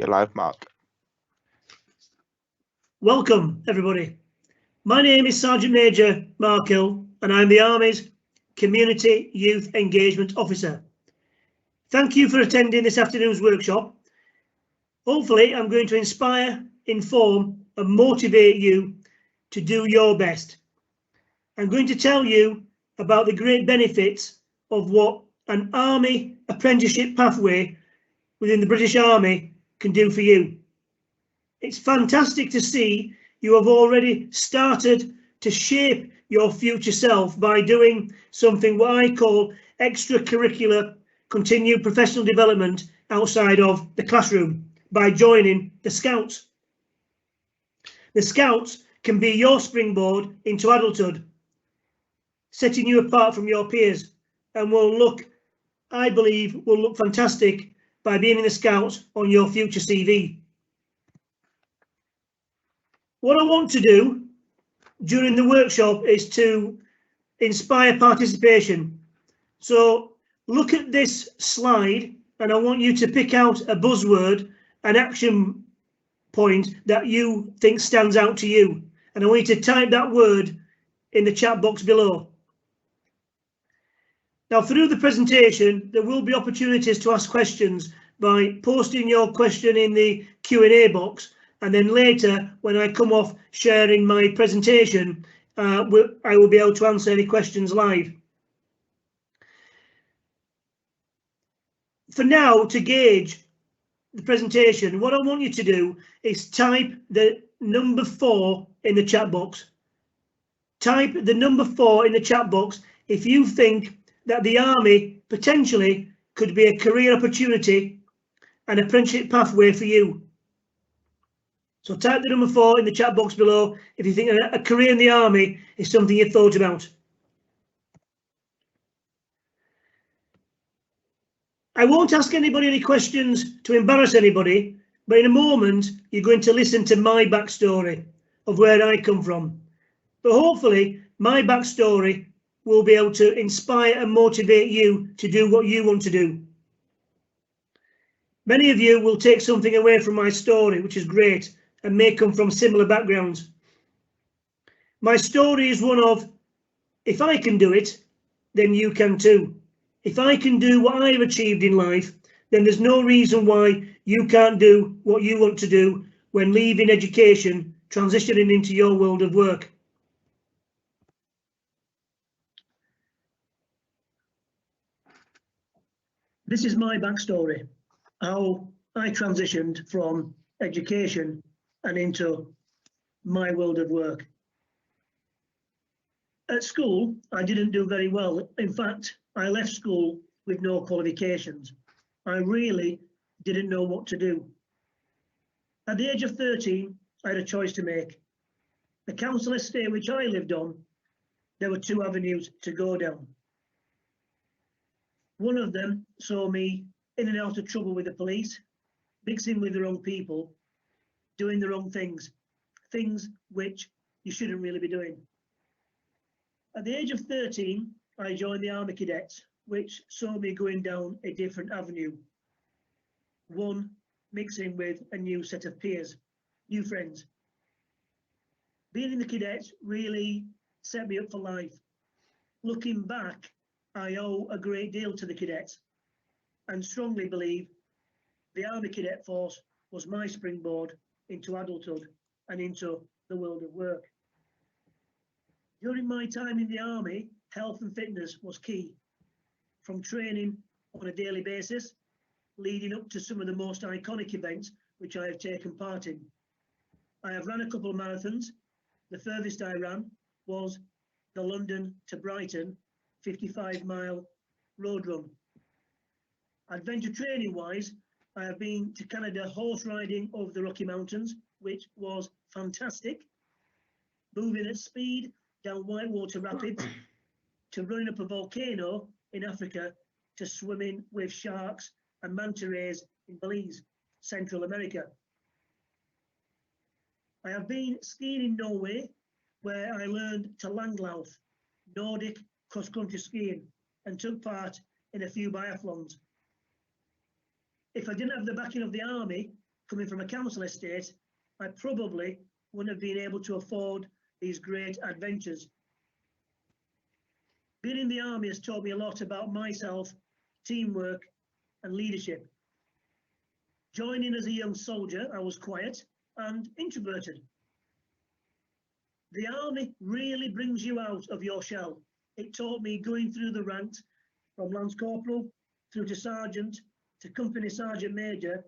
You're live, Mark. Welcome, everybody. My name is Sergeant Major Mark Hill, and I'm the Army's Community Youth Engagement Officer. Thank you for attending this afternoon's workshop. Hopefully, I'm going to inspire, inform, and motivate you to do your best. I'm going to tell you about the great benefits of what an Army apprenticeship pathway within the British Army can do for you. It's fantastic to see you have already started to shape your future self by doing something what I call extracurricular continued professional development outside of the classroom by joining the Scouts. The Scouts can be your springboard into adulthood, setting you apart from your peers, and I believe, will look fantastic by being in the Scouts on your future CV. What I want to do during the workshop is to inspire participation. So look at this slide and I want you to pick out a buzzword, an action point that you think stands out to you. And I want you to type that word in the chat box below. Now, through the presentation, there will be opportunities to ask questions by posting your question in the Q&A box. And then later, when I come off sharing my presentation, I will be able to answer any questions live. For now, to gauge the presentation, what I want you to do is type the number 4 in the chat box. Type the number 4 in the chat box if you think that the Army potentially could be a career opportunity and apprenticeship pathway for you. So type the number 4 in the chat box below if you think a career in the Army is something you've thought about. I won't ask anybody any questions to embarrass anybody, but in a moment you're going to listen to my backstory of where I come from. But hopefully my backstory will be able to inspire and motivate you to do what you want to do. Many of you will take something away from my story, which is great, and may come from similar backgrounds. My story is one of, if I can do it, then you can too. If I can do what I've achieved in life, then there's no reason why you can't do what you want to do when leaving education, transitioning into your world of work. This is my backstory, how I transitioned from education and into my world of work. At school, I didn't do very well. In fact, I left school with no qualifications. I really didn't know what to do. At the age of 13, I had a choice to make. The council estate which I lived on, there were 2 avenues to go down. One of them saw me in and out of trouble with the police, mixing with the wrong people, doing the wrong things which you shouldn't really be doing. At the age of 13, I joined the Army Cadets, which saw me going down a different avenue. One, mixing with a new set of peers, new friends. Being in the Cadets really set me up for life. Looking back, I owe a great deal to the Cadets and strongly believe the Army Cadet Force was my springboard into adulthood and into the world of work. During my time in the Army, health and fitness was key, from training on a daily basis, leading up to some of the most iconic events which I have taken part in. I have run a couple of marathons. The furthest I ran was the London to Brighton 55-mile road run. Adventure training wise, I have been to Canada horse riding over the Rocky Mountains, which was fantastic. Moving at speed down whitewater rapids, to running up a volcano in Africa, to swimming with sharks and manta rays in Belize, Central America. I have been skiing in Norway, where I learned to langlauf, Nordic cross-country skiing, and took part in a few biathlons. If I didn't have the backing of the Army, coming from a council estate, I probably wouldn't have been able to afford these great adventures. Being in the army has taught me a lot about myself, teamwork and leadership. Joining as a young soldier, I was quiet and introverted. The army really brings you out of your shell. It taught me going through the ranks from Lance Corporal through to Sergeant to Company Sergeant Major,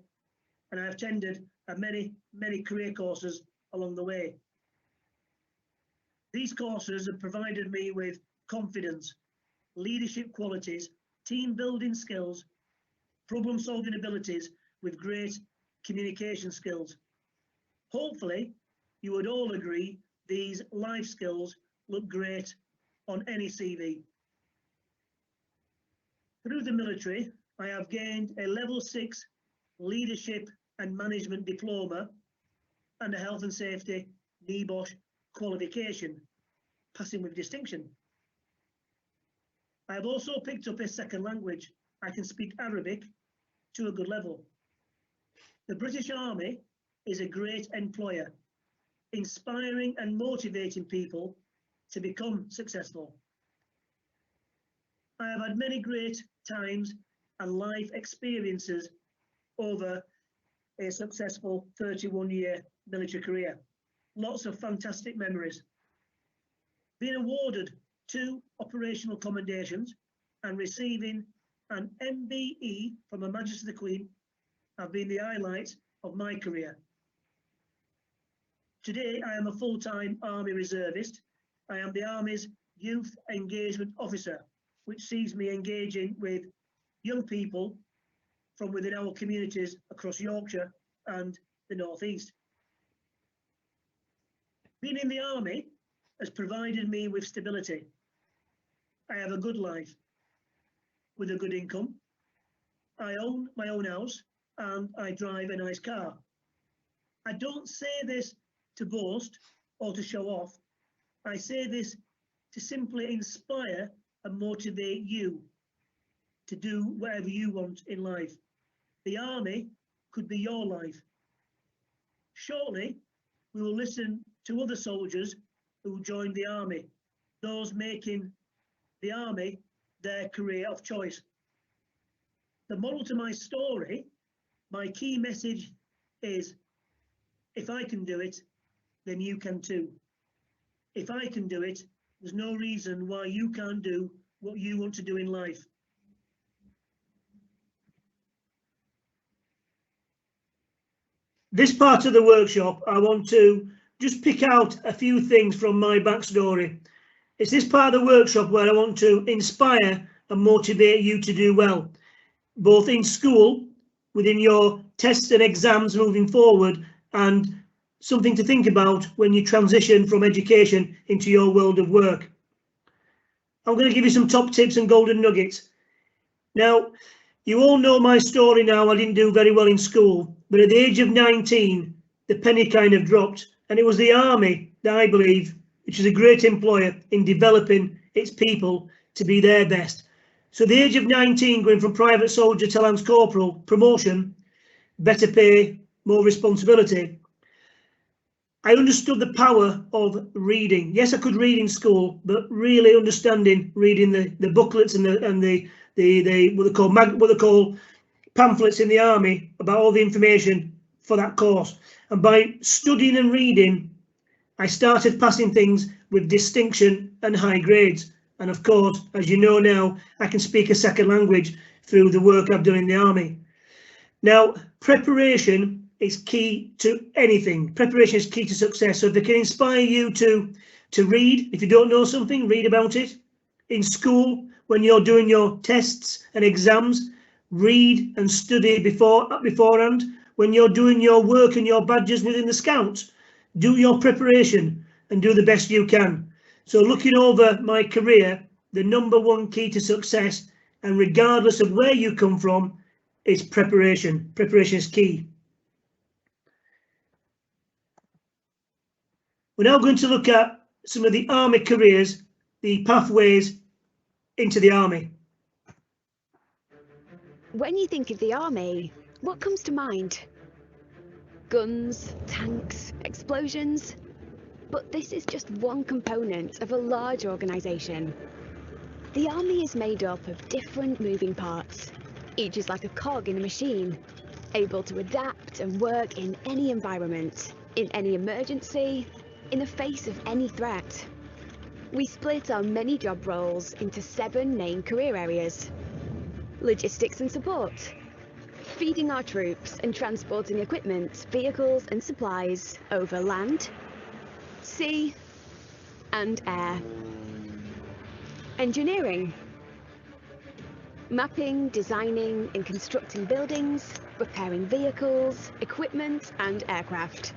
and I have attended many career courses along the way. These courses have provided me with confidence, leadership qualities, team building skills, problem solving abilities with great communication skills. Hopefully, you would all agree these life skills look great on any CV. Through the military, I have gained a level 6 leadership and management diploma and a health and safety NEBOSH qualification, passing with distinction. I have also picked up a second language. I can speak Arabic to a good level. The British Army is a great employer, inspiring and motivating people to become successful. I have had many great times and life experiences over a successful 31-year military career. Lots of fantastic memories. Being awarded 2 operational commendations and receiving an MBE from Her Majesty the Queen have been the highlights of my career. Today, I am a full-time Army reservist. I am the Army's Youth Engagement Officer, which sees me engaging with young people from within our communities across Yorkshire and the North East. Being in the Army has provided me with stability. I have a good life with a good income. I own my own house and I drive a nice car. I don't say this to boast or to show off. I say this to simply inspire and motivate you to do whatever you want in life. The Army could be your life. Shortly, we will listen to other soldiers who joined the Army, those making the Army their career of choice. The moral to my story, my key message is, if I can do it, then you can too. If I can do it, there's no reason why you can't do what you want to do in life. This part of the workshop, I want to just pick out a few things from my backstory. It's this part of the workshop where I want to inspire and motivate you to do well, both in school, within your tests and exams moving forward, and something to think about when you transition from education into your world of work. I'm going to give you some top tips and golden nuggets. Now, you all know my story now. I didn't do very well in school, but at the age of 19, the penny kind of dropped, and it was the Army that I believe, which is a great employer in developing its people to be their best. So at the age of 19, going from private soldier to Lance Corporal, promotion, better pay, more responsibility, I understood the power of reading. Yes, I could read in school, but really understanding reading the booklets and the what they call pamphlets in the Army about all the information for that course. And by studying and reading, I started passing things with distinction and high grades. And of course, as you know now, I can speak a second language through the work I've done in the Army. Now, preparation is key to anything. Preparation is key to success. So if it can inspire you to read, if you don't know something, read about it. In school, when you're doing your tests and exams, read and study beforehand. When you're doing your work and your badges within the Scouts, do your preparation and do the best you can. So looking over my career, the #1 key to success, and regardless of where you come from, is preparation. Preparation is key. We're now going to look at some of the Army careers, the pathways into the Army. When you think of the Army, what comes to mind? guns, tanks, explosions. But this is just one component of a large organisation. The army is made up of different moving parts. Each is like a cog in a machine, able to adapt and work in any environment, in any emergency, in the face of any threat. We split our many job roles into 7 main career areas. Logistics and support, feeding our troops and transporting equipment, vehicles and supplies over land, sea and air. Engineering, mapping, designing and constructing buildings, repairing vehicles, equipment and aircraft.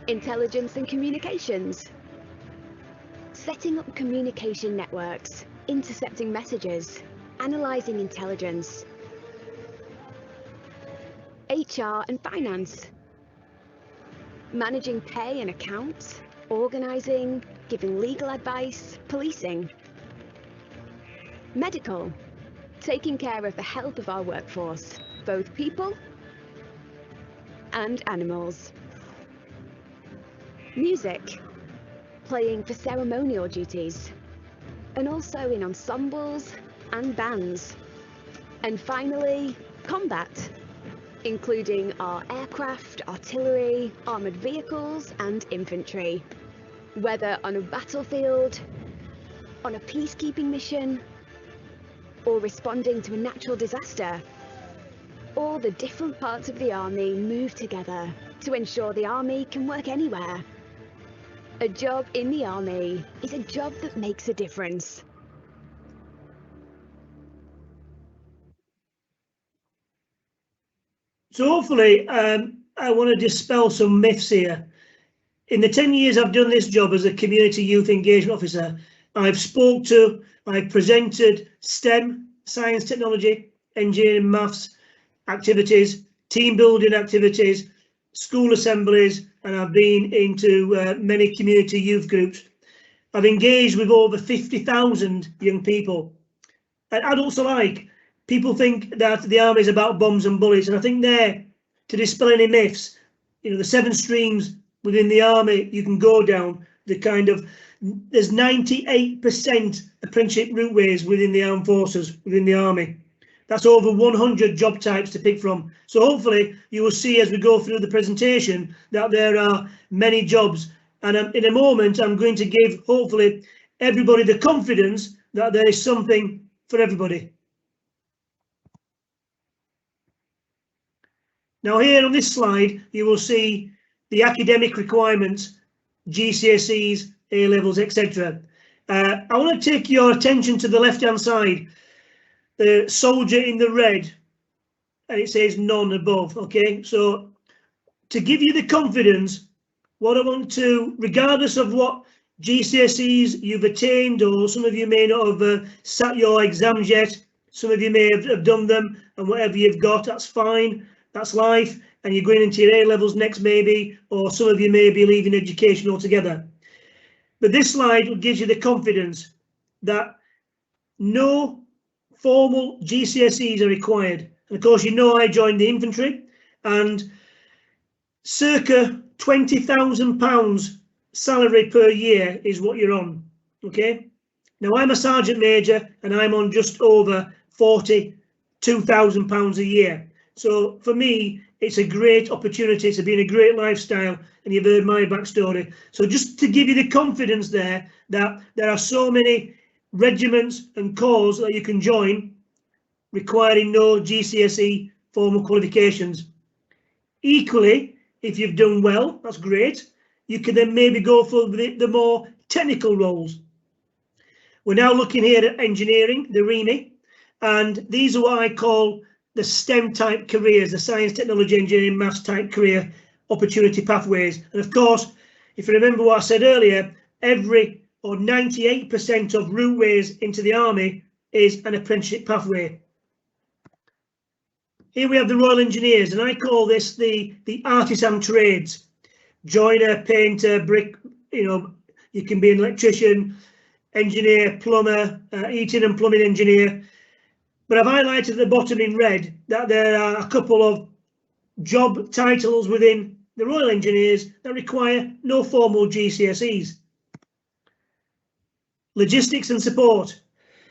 Intelligence and communications, setting up communication networks, intercepting messages, analysing intelligence. HR and finance, managing pay and accounts, organising, giving legal advice, policing. Medical, taking care of the health of our workforce, both people and animals. Music, playing for ceremonial duties, and also in ensembles and bands. And finally, combat, including our aircraft, artillery, armoured vehicles and infantry. Whether on a battlefield, on a peacekeeping mission, or responding to a natural disaster, all the different parts of the army move together to ensure the army can work anywhere. A job in the army is a job that makes a difference. So hopefully, I want to dispel some myths here. In the 10 years I've done this job as a community youth engagement officer, I've presented STEM, science, technology, engineering, maths activities, team building activities, school assemblies, and I've been into many community youth groups. I've engaged with over 50,000 young people and adults alike. People think that the army is about bombs and bullets, and I think there, to dispel any myths, you know, the 7 streams within the army you can go down, there's 98% apprenticeship routeways within the armed forces, within the army. That's over 100 job types to pick from. So hopefully you will see as we go through the presentation that there are many jobs. And in a moment, I'm going to give, hopefully, everybody the confidence that there is something for everybody. Now here on this slide, you will see the academic requirements, GCSEs, A-levels, etc. I want to take your attention to the left-hand side, the soldier in the red, and it says none above, okay? So to give you the confidence, what I want to, regardless of what GCSEs you've attained, or some of you may not have sat your exams yet, some of you may have done them, and whatever you've got, that's fine, that's life, and you're going into your A-levels next maybe, or some of you may be leaving education altogether. But this slide gives you the confidence that no formal GCSEs are required. And of course, you know I joined the infantry, and circa £20,000 salary per year is what you're on, okay? Now I'm a sergeant major and I'm on just over £42,000 a year. So for me, it's a great opportunity to be in a great lifestyle, and you've heard my backstory. So just to give you the confidence there that there are so many regiments and corps that you can join requiring no GCSE formal qualifications. Equally, if you've done well, that's great. You can then maybe go for the more technical roles. We're now looking here at engineering, the REME, and these are what I call the STEM type careers, the science, technology, engineering, maths type career opportunity pathways. And of course, if you remember what I said earlier, 98% of routeways into the army is an apprenticeship pathway. Here we have the Royal Engineers, and I call this the artisan trades. Joiner, painter, brick, you can be an electrician, engineer, plumber, heating and plumbing engineer. But I've highlighted at the bottom in red that there are a couple of job titles within the Royal Engineers that require no formal GCSEs. Logistics and support.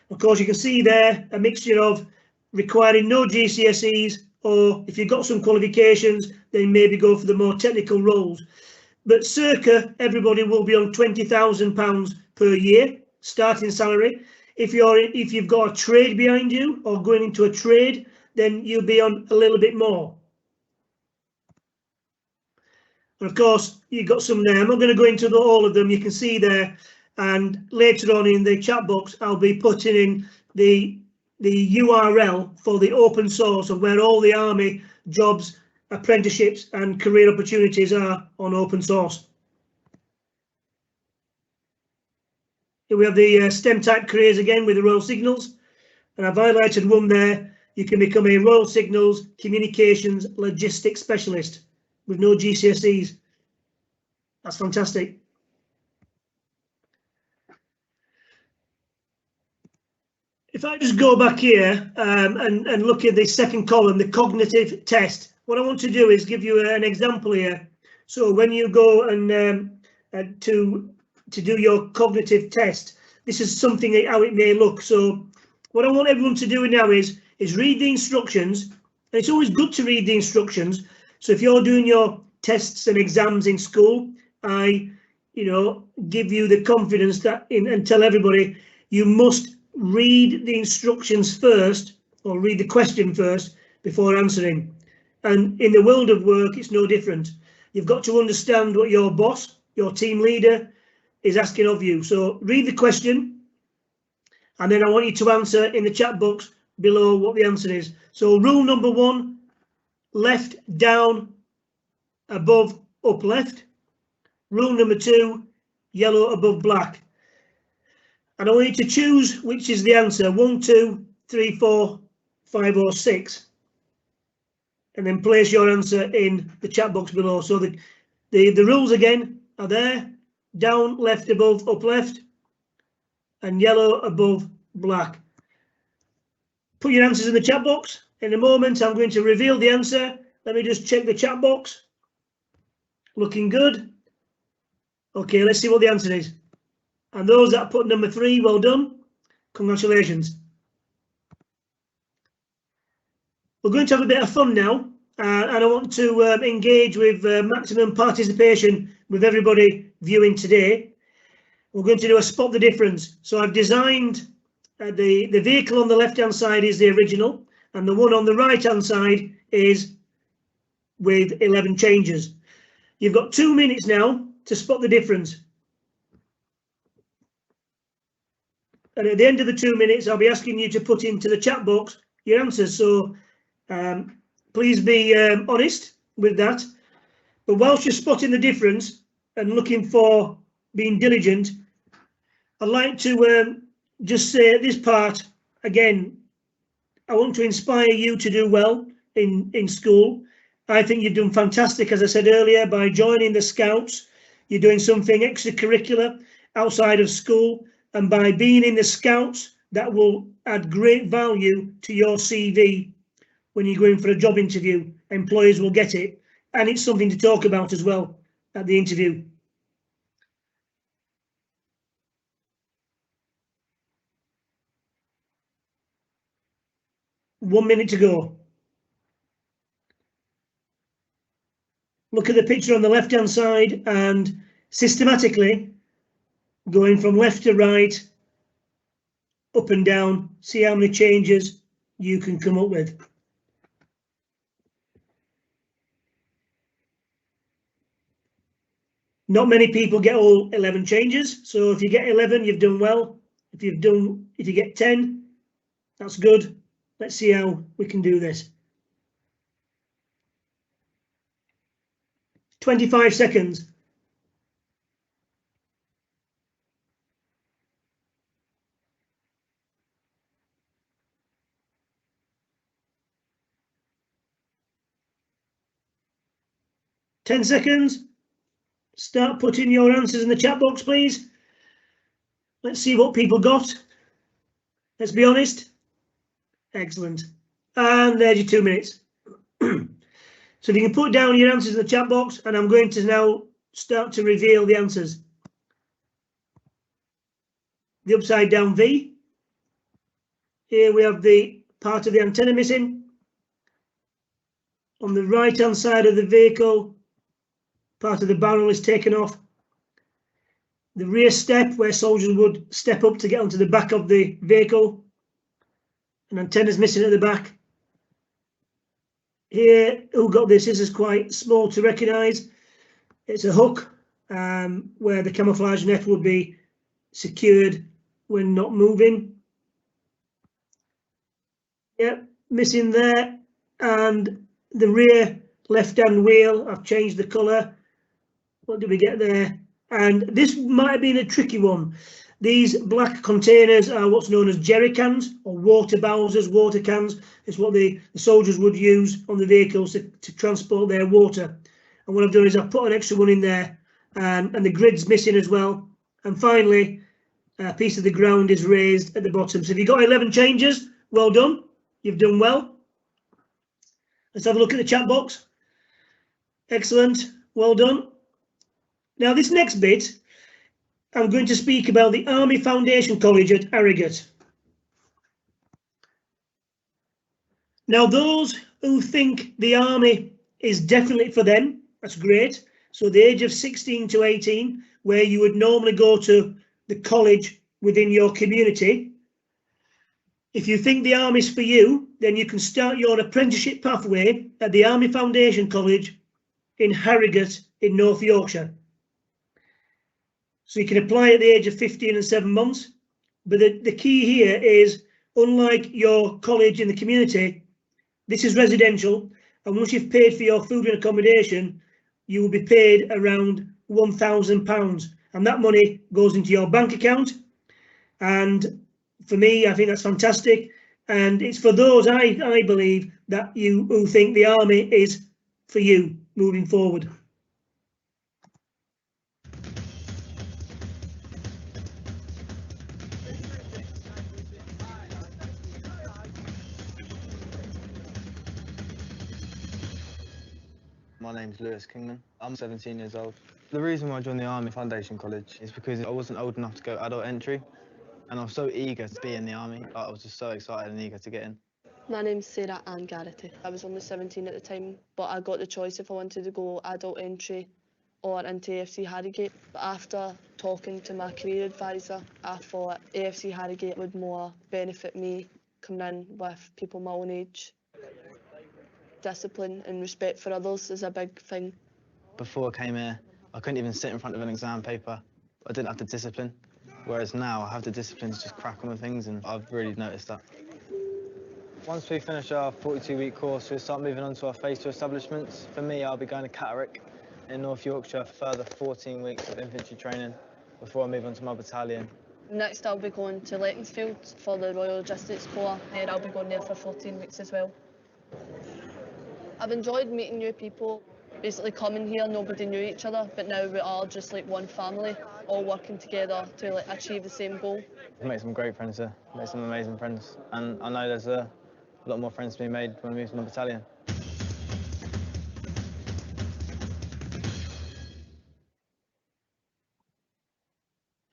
Of course, you can see there a mixture of requiring no GCSEs, or if you've got some qualifications, then maybe go for the more technical roles. But circa everybody will be on £20,000 per year starting salary. If you've got a trade behind you or going into a trade, then you'll be on a little bit more. And of course, you've got some there. I'm not going to go into all of them. You can see there, and later on in the chat box, I'll be putting in the URL for the open source of where all the Army jobs, apprenticeships and career opportunities are on open source. Here we have the STEM type careers again with the Royal Signals, and I've highlighted one there. You can become a Royal Signals Communications Logistics Specialist with no GCSEs. That's fantastic. If I just go back here and look at the second column, the cognitive test, what I want to do is give you an example here. So when you go and to do your cognitive test, this is something how it may look. So what I want everyone to do now is read the instructions. And it's always good to read the instructions. So if you're doing your tests and exams in school, I give you the confidence that and tell everybody you must read the instructions first, or read the question first before answering. And in the world of work, it's no different. You've got to understand what your boss, your team leader, is asking of you. So read the question, and then I want you to answer in the chat box below what the answer is. So rule number 1, left, down, above, up, left. Rule number 2, yellow above black. And I want you to choose which is the answer, 1, 2, 3, 4, 5 or 6. And then place your answer in the chat box below. So the rules again are there: down, left, above, up, left, and yellow above black. Put your answers in the chat box. In a moment, I'm going to reveal the answer. Let me just check the chat box. Looking good. Okay, let's see what the answer is. And those that put number 3, well done. Congratulations. We're going to have a bit of fun now, and I want to engage with maximum participation with everybody viewing today. We're going to do a spot the difference. So I've designed the vehicle on the left hand side is the original, and the one on the right hand side is with 11 changes. You've got 2 minutes now to spot the difference. And at the end of the 2 minutes, I'll be asking you to put into the chat box your answers. So please be honest with that. But whilst you're spotting the difference and looking for being diligent, I'd like to just say at this part, again, I want to inspire you to do well in school. I think you've done fantastic, as I said earlier, by joining the Scouts. You're doing something extracurricular outside of school, and by being in the Scouts, that will add great value to your CV when you go in for a job interview. Employers will get it, and it's something to talk about as well at the interview. One minute to go. Look at the picture on the left hand side and systematically going from left to right, up and down, see how many changes you can come up with. Not many people get all 11 changes, so if you get 11, you've done well. If you get 10, that's good. Let's see how we can do this. 25 seconds. Ten seconds. Start putting your answers in the chat box, please. Let's see what people got. Let's be honest. Excellent. And there's your 2 minutes. So if you can put down your answers in the chat box, and I'm going to now start to reveal the answers. The upside down V. Here we have the part of the antenna missing. On the right hand side of the vehicle, part of the barrel is taken off. The rear step, where soldiers would step up to get onto the back of the vehicle. An antenna is missing at the back. Here, who got this? This is quite small to recognise. It's a hook where the camouflage net would be secured when not moving. Yep, missing there. And the rear left-hand wheel, I've changed the colour. What did we get there? And this might have been a tricky one. These black containers are what's known as jerry cans, or water bowsers, water cans. It's what the soldiers would use on the vehicles to transport their water. And what I've done is I've put an extra one in there, and the grid's missing as well. And finally, a piece of the ground is raised at the bottom. So if you've got 11 changes, well done. You've done well. Let's have a look at the chat box. Excellent. Well done. Now this next bit, I'm going to speak about the Army Foundation College at Arrogate. Now those who think the Army is definitely for them, that's great. So the age of 16 to 18, where you would normally go to the college within your community. If you think the Army's for you, then you can start your apprenticeship pathway at the Army Foundation College in Harrogate in North Yorkshire. So you can apply at the age of 15 and 7 months. But the key here is, unlike your college in the community, this is residential. And once you've paid for your food and accommodation, you will be paid around £1,000. And that money goes into your bank account. And for me, I think that's fantastic. And it's for those, I believe, that you who think the Army is for you moving forward. My name's Lewis Kingman. I'm 17 years old. The reason why I joined the Army Foundation College is because I wasn't old enough to go adult entry, and I was so eager to be in the Army. I was just so excited and eager to get in. My name's Sarah Ann Garrity. I was only 17 at the time, but I got the choice if I wanted to go adult entry or into AFC Harrogate. But after talking to my career advisor, I thought AFC Harrogate would more benefit me coming in with people my own age. Discipline and respect for others is a big thing. Before I came here, I couldn't even sit in front of an exam paper. I didn't have the discipline, whereas now I have the discipline to just crack on with things, and I've really noticed that. Once we finish our 42-week course, we'll start moving on to our phase 2 establishments. For me, I'll be going to Catterick in North Yorkshire for further 14 weeks of infantry training before I move on to my battalion. Next, I'll be going to Leckensfield for the Royal Logistics Corps, and I'll be going there for 14 weeks as well. I've enjoyed meeting new people. Basically coming here, nobody knew each other, but now we are just like one family, all working together to achieve the same goal. I've made some great friends here, made some amazing friends, and I know there's a lot more friends to be made when I move to my battalion.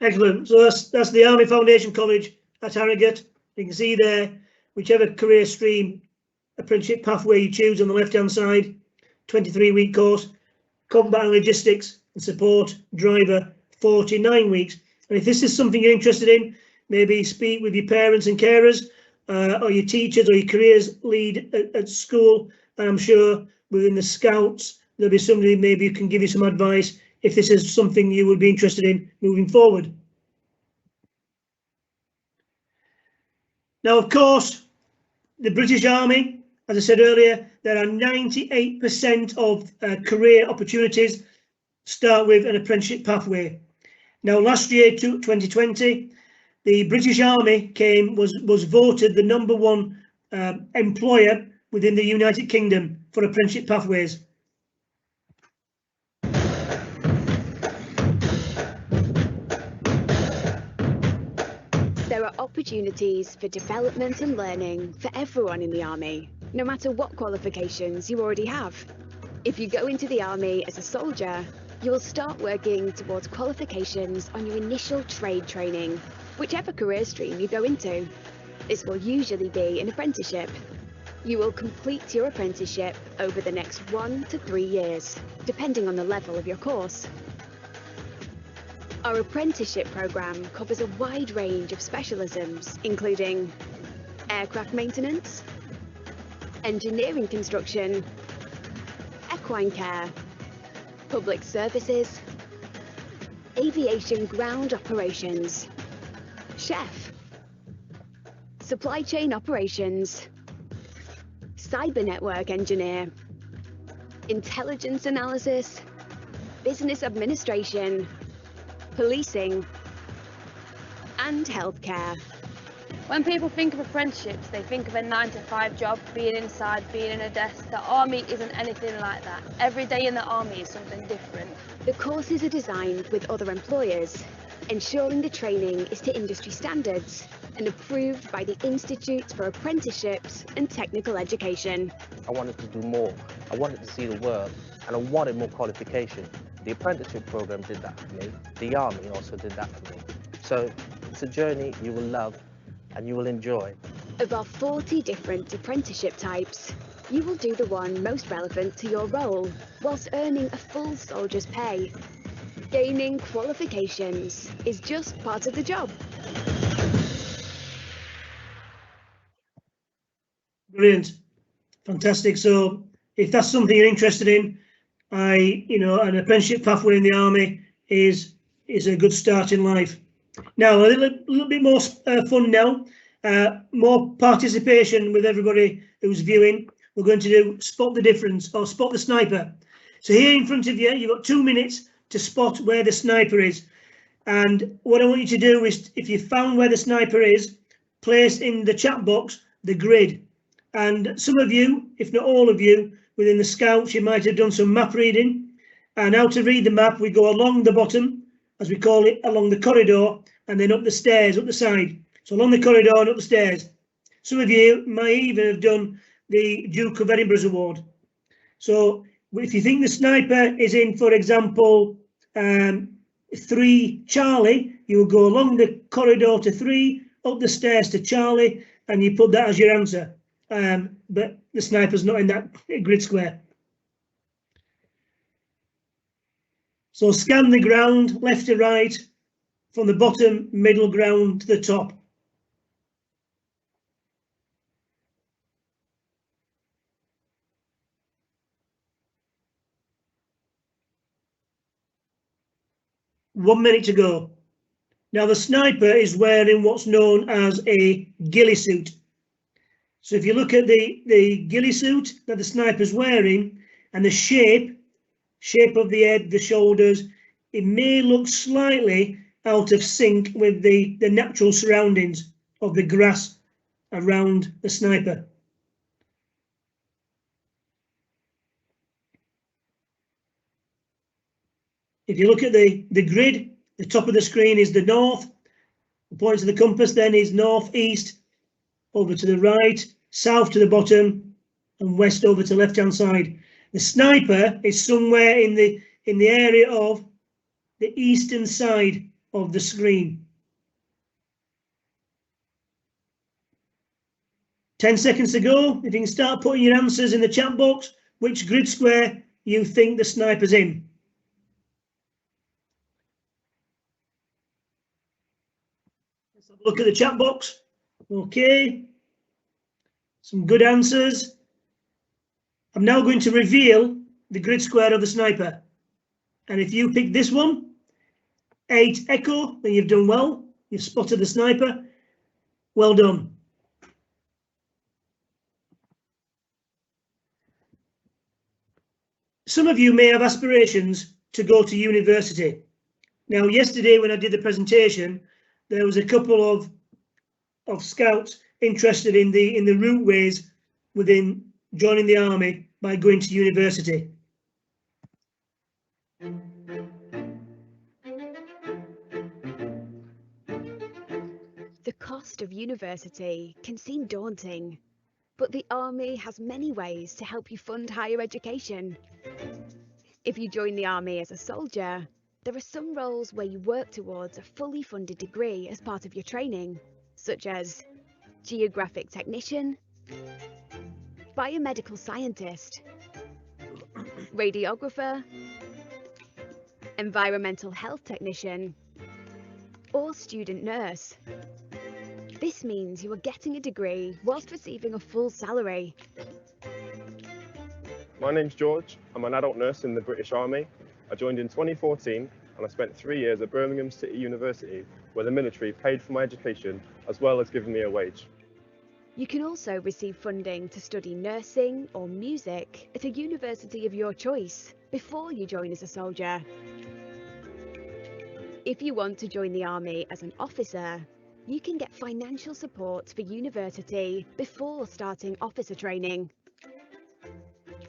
Excellent. So that's the Army Foundation College at Arrogate. You can see there, whichever career stream, apprenticeship pathway you choose on the left-hand side, 23-week course, combat and logistics and support driver, 49 weeks. And if this is something you're interested in, maybe speak with your parents and carers, or your teachers or your careers lead at school. And I'm sure within the Scouts, there'll be somebody maybe who can give you some advice if this is something you would be interested in moving forward. Now, of course, the British Army, as I said earlier, there are 98% of career opportunities start with an apprenticeship pathway. Now, last year, 2020, the British Army was voted the #1 employer within the United Kingdom for apprenticeship pathways. There are opportunities for development and learning for everyone in the Army, no matter what qualifications you already have. If you go into the army as a soldier, you will start working towards qualifications on your initial trade training, whichever career stream you go into. This will usually be an apprenticeship. You will complete your apprenticeship over the next 1 to 3 years, depending on the level of your course. Our apprenticeship program covers a wide range of specialisms, including aircraft maintenance, engineering construction, equine care, public services, aviation ground operations, chef, supply chain operations, cyber network engineer, intelligence analysis, business administration, policing, and healthcare. When people think of apprenticeships, they think of a 9-to-5 job, being inside, being in a desk. The army isn't anything like that. Every day in the army is something different. The courses are designed with other employers, ensuring the training is to industry standards and approved by the Institute for Apprenticeships and Technical Education. I wanted to do more. I wanted to see the world, and I wanted more qualification. The apprenticeship program did that for me. The army also did that for me. So it's a journey you will love and you will enjoy. Of our 40 different apprenticeship types, you will do the one most relevant to your role, whilst earning a full soldier's pay. Gaining qualifications is just part of the job. Brilliant. Fantastic. So if that's something you're interested in, an apprenticeship pathway in the army is a good start in life. Now, a little bit more fun now, more participation with everybody who's viewing. We're going to do spot the difference, or spot the sniper. So here in front of you, you've got 2 minutes to spot where the sniper is. And what I want you to do is, if you found where the sniper is, place in the chat box the grid. And some of you, if not all of you, within the scouts, you might have done some map reading. And how to read the map, we go along the bottom, as we call it, along the corridor, and then up the stairs, up the side. So along the corridor and up the stairs. Some of you might even have done the Duke of Edinburgh's Award. So if you think the sniper is in, for example, 3 Charlie, you will go along the corridor to 3, up the stairs to Charlie, and you put that as your answer. But the sniper's not in that grid square. So scan the ground left to right, from the bottom, middle ground to the top. One minute to go. Now the sniper is wearing what's known as a ghillie suit. So if you look at the ghillie suit that the sniper's wearing and the shape of the head, the shoulders, it may look slightly out of sync with the natural surroundings of the grass around the sniper. If you look at the grid, the top of the screen is the north, the point of the compass then is north, east, over to the right, south to the bottom, and west over to left hand side. The sniper is somewhere in the area of the eastern side of the screen. 10 seconds to go. If you can start putting your answers in the chat box, which grid square you think the sniper's in. Let's have a look at the chat box. Okay. Some good answers. I'm now going to reveal the grid square of the sniper. And if you pick this one, 8 Echo, then you've done well. You've spotted the sniper. Well done. Some of you may have aspirations to go to university. Now, yesterday when I did the presentation, there was a couple of scouts interested in the route ways within joining the army by going to university. The cost of university can seem daunting, but the army has many ways to help you fund higher education. If you join the army as a soldier, there are some roles where you work towards a fully funded degree as part of your training, such as geographic technician, biomedical scientist, radiographer, environmental health technician, or student nurse. This means you are getting a degree whilst receiving a full salary. My name's George. I'm an adult nurse in the British Army. I joined in 2014 and I spent 3 years at Birmingham City University, where the military paid for my education as well as giving me a wage. You can also receive funding to study nursing or music at a university of your choice before you join as a soldier. If you want to join the army as an officer, you can get financial support for university before starting officer training.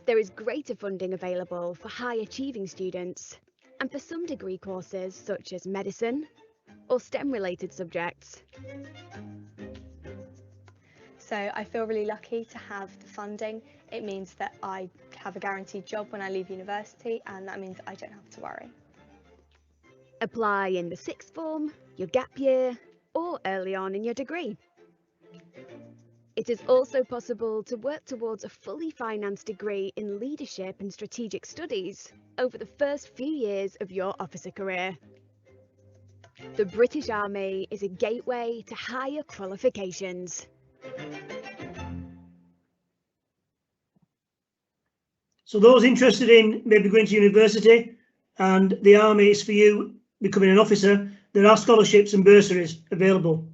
There is greater funding available for high-achieving students and for some degree courses such as medicine or STEM-related subjects. So I feel really lucky to have the funding. It means that I have a guaranteed job when I leave university, and that means I don't have to worry. Apply in the sixth form, your gap year, or early on in your degree. It is also possible to work towards a fully financed degree in leadership and strategic studies over the first few years of your officer career. The British Army is a gateway to higher qualifications. So those interested in maybe going to university and the army is for you becoming an officer, there are scholarships and bursaries available.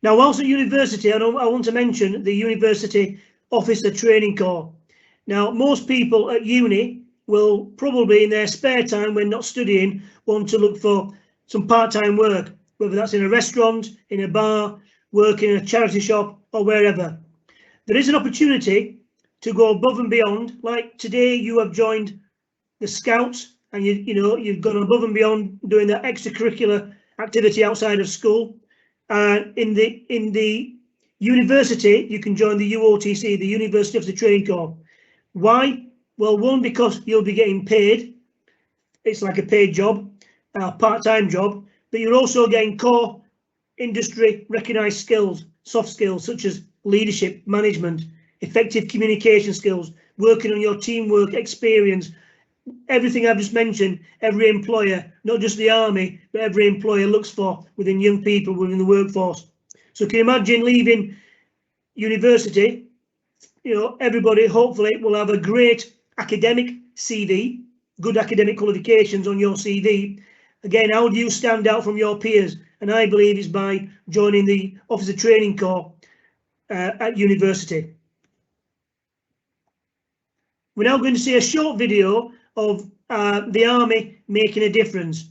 Now, whilst at university, I want to mention the University Officer Training Corps. Now, most people at uni will probably in their spare time when not studying want to look for some part-time work, whether that's in a restaurant, in a bar, working in a charity shop or wherever. There is an opportunity to go above and beyond. Like today you have joined the Scouts and you've gone above and beyond doing that extracurricular activity outside of school. In the university you can join the UOTC, the University of the Training Corps. Why? Well, one, because you'll be getting paid. It's like a paid job, a part-time job, but you're also getting core industry recognised skills, soft skills such as leadership, management, effective communication skills, working on your teamwork experience, everything I've just mentioned. Every employer, not just the army, but every employer looks for within young people within the workforce. So can you imagine leaving university? Everybody hopefully will have a great academic CV, good academic qualifications on your CV. Again, how do you stand out from your peers? And I believe it's by joining the Officer Training Corps at university. We're now going to see a short video of the army making a difference.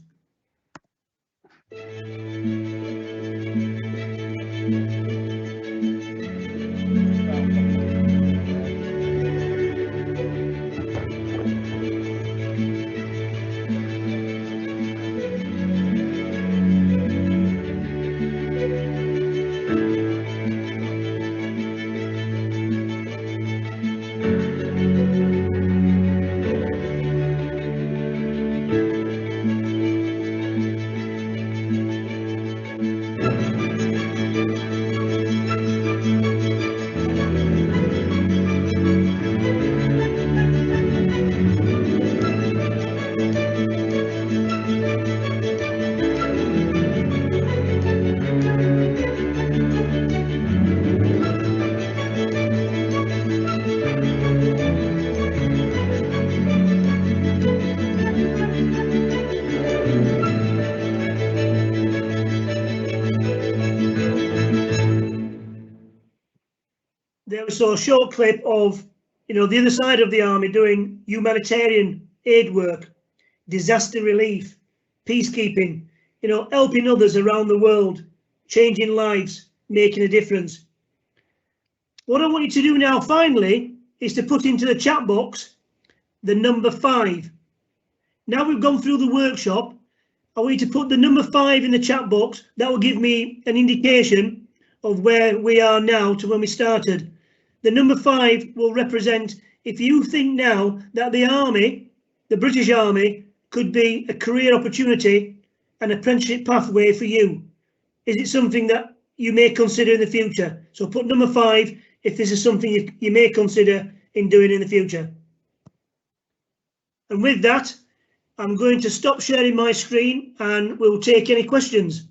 There we saw a short clip of, the other side of the army doing humanitarian aid work, disaster relief, peacekeeping, helping others around the world, changing lives, making a difference. What I want you to do now, finally, is to put into the chat box the number 5. Now we've gone through the workshop, I want you to put the number 5 in the chat box. That will give me an indication of where we are now to when we started. The number 5 will represent, if you think now that the army the British Army could be a career opportunity and apprenticeship pathway for you? Is it something that you may consider in the future? So put number 5 if this is something you may consider in doing in the future. And with that, I'm going to stop sharing my screen and we'll take any questions.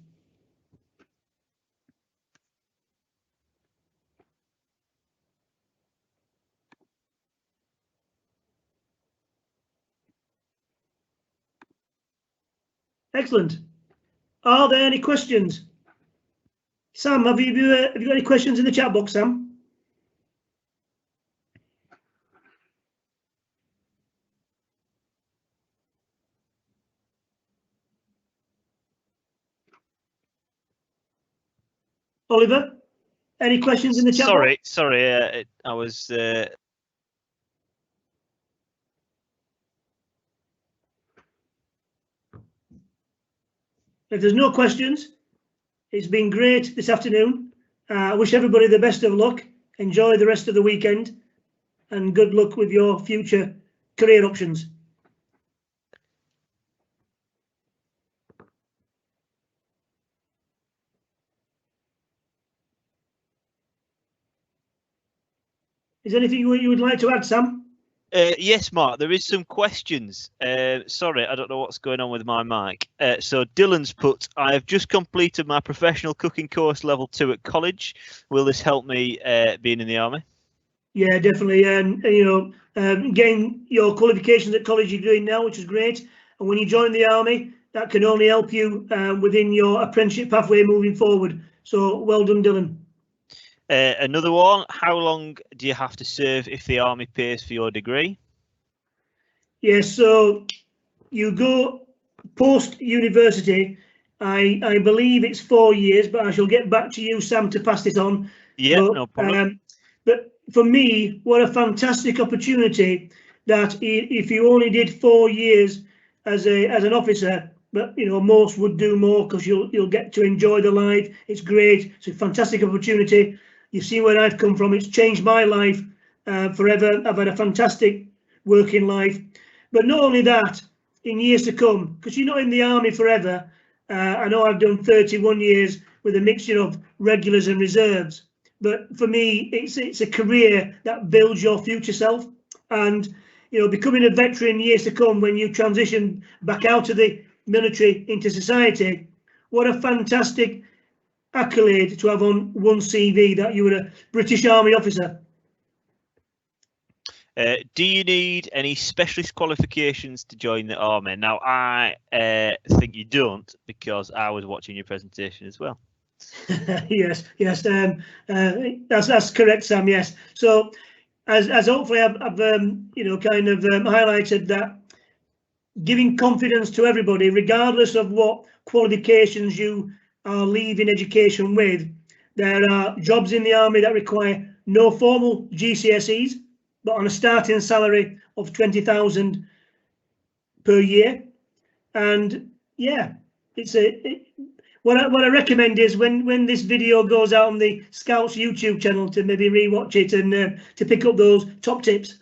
Excellent. Are there any questions? Sam, have you got any questions in the chat box, Sam? Oliver, any questions in the chat box? Sorry, I was. If there's no questions, it's been great this afternoon. I wish everybody the best of luck. Enjoy the rest of the weekend and good luck with your future career options. Is there anything you would like to add, Sam? Yes, Mark, there is some questions. Sorry, I don't know what's going on with my mic. So Dylan's put, I have just completed my professional cooking course level 2 at college. Will this help me being in the army? Yeah, definitely. And you know, getting your qualifications at college you're doing now, which is great. And when you join the army, that can only help you within your apprenticeship pathway moving forward. So well done, Dylan. Another one, how long do you have to serve if the army pays for your degree? Yes, so you go post-university, I believe it's 4 years, but I shall get back to you, Sam, to pass this on. Yeah, no problem. But for me, what a fantastic opportunity that if you only did 4 years as an officer, but you know most would do more because you'll get to enjoy the life. It's great. It's a fantastic opportunity. You've seen where I've come from. It's changed my life forever. I've had a fantastic working life. But not only that, in years to come, because you're not in the army forever. I know I've done 31 years with a mixture of regulars and reserves. But for me, it's a career that builds your future self. And, you know, becoming a veteran years to come when you transition back out of the military into society, what a fantastic accolade to have on one CV that you were a British Army officer. Do you need any specialist qualifications to join the army? Now, I think you don't, because I was watching your presentation as well. yes, that's correct, Sam. Yes. So, as hopefully I've you know kind of highlighted that, giving confidence to everybody, regardless of what qualifications you are leaving education with. There are jobs in the army that require no formal GCSEs, but on a starting salary of 20,000 per year. And yeah, what I recommend is when this video goes out on the Scouts YouTube channel, to maybe rewatch it and to pick up those top tips.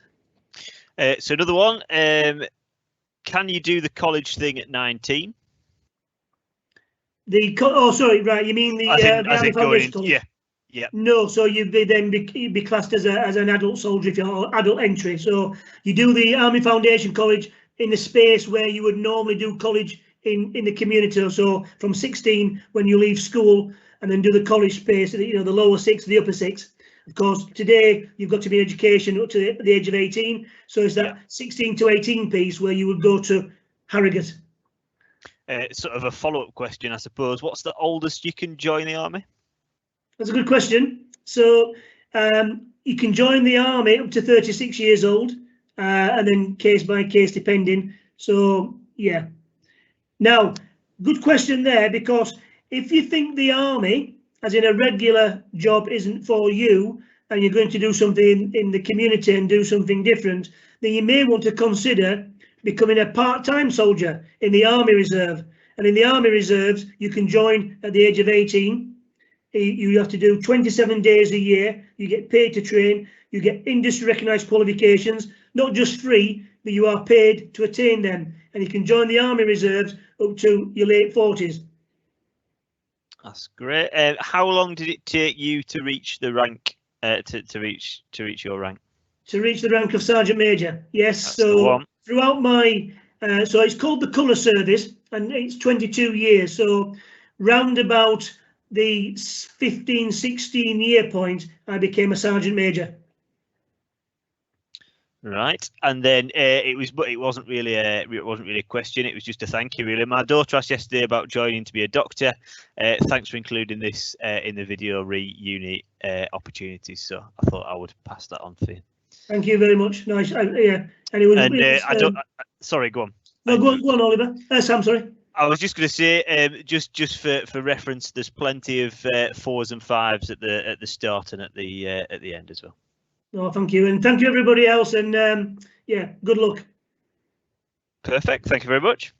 So another one, can you do the college thing at 19? Oh, sorry, right. You mean the Army Foundation College? Yeah. No, so you'd be classed as an adult soldier if you're adult entry. So you do the Army Foundation College in the space where you would normally do college in the community. So from 16 when you leave school, and then do the college space, you know, the lower 6, the upper 6. Of course, today you've got to be in education up to the age of 18. So it's that 16 to 18 piece where you would go to Arrogate. Sort of a follow-up question, I suppose. What's the oldest you can join the army? That's a good question. So you can join the army up to 36 years old, and then case by case depending. So yeah. Now, good question there, because if you think the army, as in a regular job, isn't for you, and you're going to do something in the community and do something different, then you may want to consider becoming a part-time soldier in the Army Reserve. And in the Army Reserves, you can join at the age of 18. You have to do 27 days a year. You get paid to train. You get industry recognised qualifications, not just free. but you are paid to attain them, and you can join the Army Reserves up to your late 40s. That's great. How long did it take you to reach the rank? To reach your rank? To reach the rank of Sergeant Major, yes. That's so throughout my, so it's called the Colour Service, and it's 22 years. So round about the 15, 16 year point, I became a Sergeant Major. Right, and then it wasn't really a question. It was just a thank you, really. My daughter asked yesterday about joining to be a doctor. Thanks for including this in the video uni opportunities. So I thought I would pass that on for you. Thank you very much. Nice. Yeah, and it was. And sorry, go on. No, go on, Oliver. Sam, sorry. I was just going to say, just for reference, there's plenty of 4s and 5s at the start and at the end as well. No, thank you, and thank you everybody else, and yeah, good luck. Perfect. Thank you very much.